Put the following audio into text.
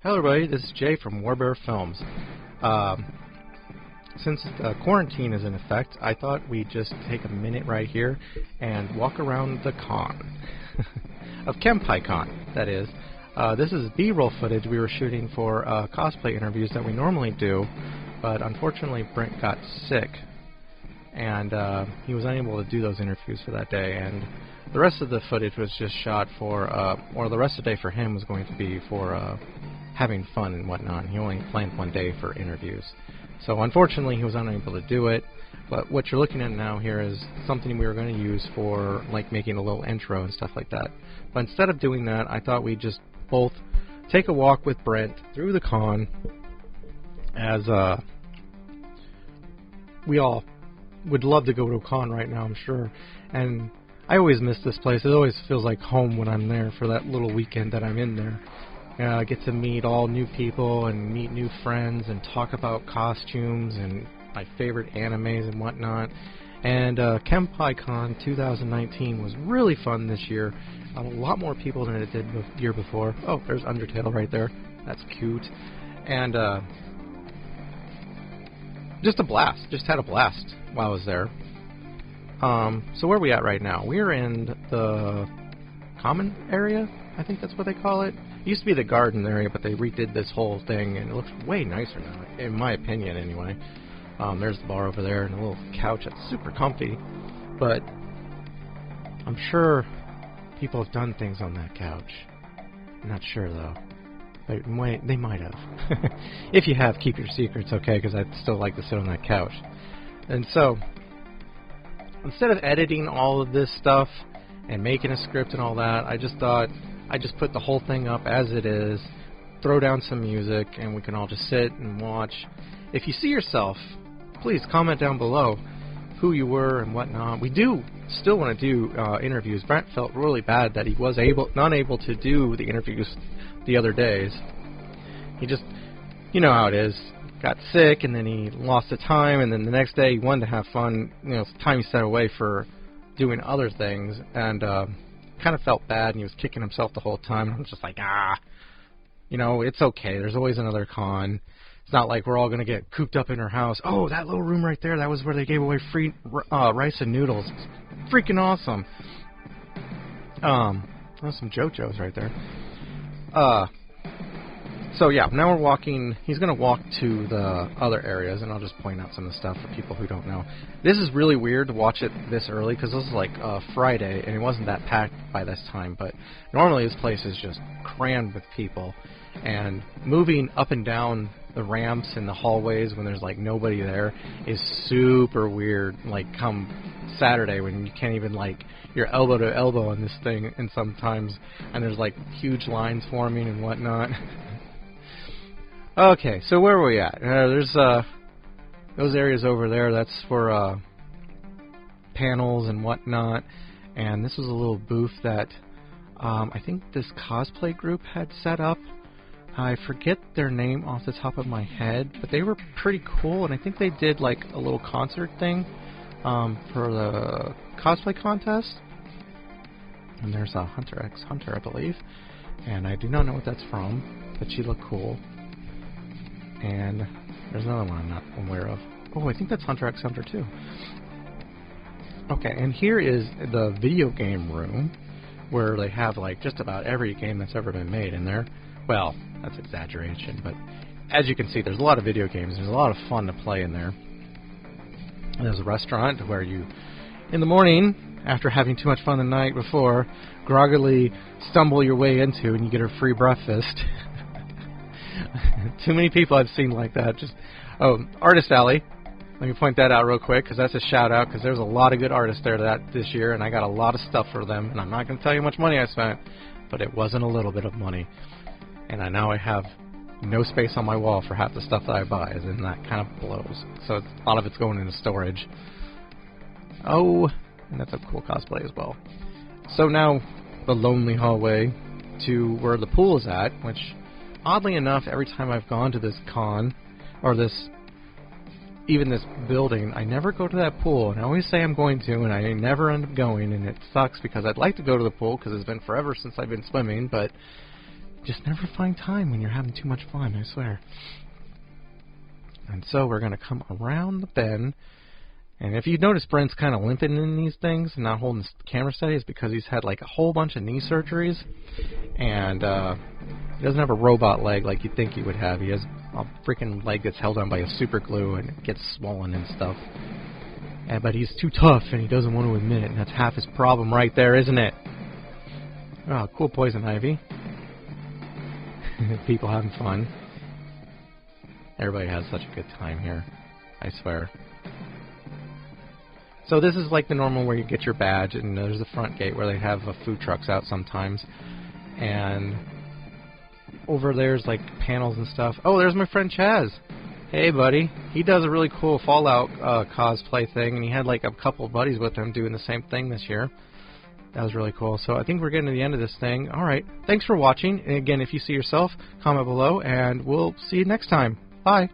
Hello everybody, this is Jay from Warbear Films. Since quarantine is in effect, I thought we'd just take a minute right here and walk around the con. of kanpai con, that is. This is B-roll footage we were shooting for cosplay interviews that we normally do, but unfortunately Brent got sick, and he was unable to do those interviews for that day, and the rest of the footage was just shot for, or the rest of the day for him was going to be for having fun and whatnot. He only planned one day for interviews. So unfortunately he was unable to do it, but what you're looking at now here is something we were going to use for like making a little intro and stuff like that. But instead of doing that, I thought we'd just both take a walk with Brent through the con, as we all would love to go to a con right now, I'm sure. And I always miss this place. It always feels like home when I'm there for that little weekend that I'm in there. I get to meet all new people and meet new friends and talk about costumes and my favorite animes and whatnot. And Kanpai Con 2019 was really fun this year. A lot more people than it did the year before. Oh, there's Undertale right there. That's cute. And just a blast. Just had a blast while I was there. So where are we at right now? We're in the common area. I think that's what they call it. It used to be the garden area, but they redid this whole thing, and it looks way nicer now, in my opinion, anyway. There's the bar over there, and a little couch that's super comfy, but I'm sure people have done things on that couch. I'm not sure, though. They might have. If you have, keep your secrets, okay, because I'd still like to sit on that couch. And so, instead of editing all of this stuff and making a script and all that, I just thought I just put the whole thing up as it is, throw down some music, and we can all just sit and watch. If you see yourself, please comment down below who you were and whatnot. We do still want to do interviews. Brent felt really bad that he was not able to do the interviews the other days. He just, you know how it is, got sick, and then he lost the time, and then the next day he wanted to have fun. You know, it's time he set away for doing other things, and kind of felt bad, and he was kicking himself the whole time. I'm just like, you know, it's okay. There's always another con. It's not like we're all going to get cooped up in our house. Oh, that little room right there, that was where they gave away free rice and noodles. It's freaking awesome. There's some JoJo's right there. So yeah, now we're walking. He's going to walk to the other areas, and I'll just point out some of the stuff for people who don't know. This is really weird to watch it this early, because this is like Friday, and it wasn't that packed by this time, but normally this place is just crammed with people, and moving up and down the ramps and the hallways when there's like nobody there is super weird, like come Saturday when you can't even like you're elbow to elbow on this thing, and sometimes, and there's like huge lines forming and whatnot. Okay, so where are we at? There's those areas over there. That's for panels and whatnot. And this was a little booth that I think this cosplay group had set up. I forget their name off the top of my head, but they were pretty cool. And I think they did like a little concert thing for the cosplay contest. And there's a Hunter x Hunter, I believe. And I do not know what that's from, but she looked cool. And there's another one I'm not aware of. Oh, I think that's Hunter x Hunter too. Okay, and here is the video game room, where they have like just about every game that's ever been made in there. Well, that's exaggeration, but as you can see, there's a lot of video games. There's a lot of fun to play in there. And there's a restaurant where you, in the morning, after having too much fun the night before, groggily stumble your way into, and you get a free breakfast. Too many people I've seen like that. Just Artist Alley. Let me point that out real quick, because that's a shout out, because there's a lot of good artists there this year, and I got a lot of stuff for them, and I'm not going to tell you how much money I spent, but it wasn't a little bit of money. And now I have no space on my wall for half the stuff that I buy, and that kind of blows. So a lot of it's going into storage. Oh, and that's a cool cosplay as well. So now the lonely hallway to where the pool is at, which oddly enough, every time I've gone to this con, or even this building, I never go to that pool, and I always say I'm going to, and I never end up going, and it sucks, because I'd like to go to the pool, because it's been forever since I've been swimming, but Just never find time when you're having too much fun, I swear. And so we're going to come around the bend. And if you notice Brent's kind of limping in these things and not holding the camera steady, it's because he's had like a whole bunch of knee surgeries. And he doesn't have a robot leg like you'd think he would have. He has a freaking leg that's held on by a super glue and it gets swollen and stuff. But he's too tough and he doesn't want to admit it. And that's half his problem right there, isn't it? Oh, cool poison ivy. People having fun. Everybody has such a good time here, I swear. So this is like the normal where you get your badge, and there's the front gate where they have food trucks out sometimes. And over there's like panels and stuff. Oh, there's my friend Chaz. Hey, buddy. He does a really cool Fallout cosplay thing, and he had like a couple of buddies with him doing the same thing this year. That was really cool. So I think we're getting to the end of this thing. Alright, thanks for watching. And again, if you see yourself, comment below, and we'll see you next time. Bye.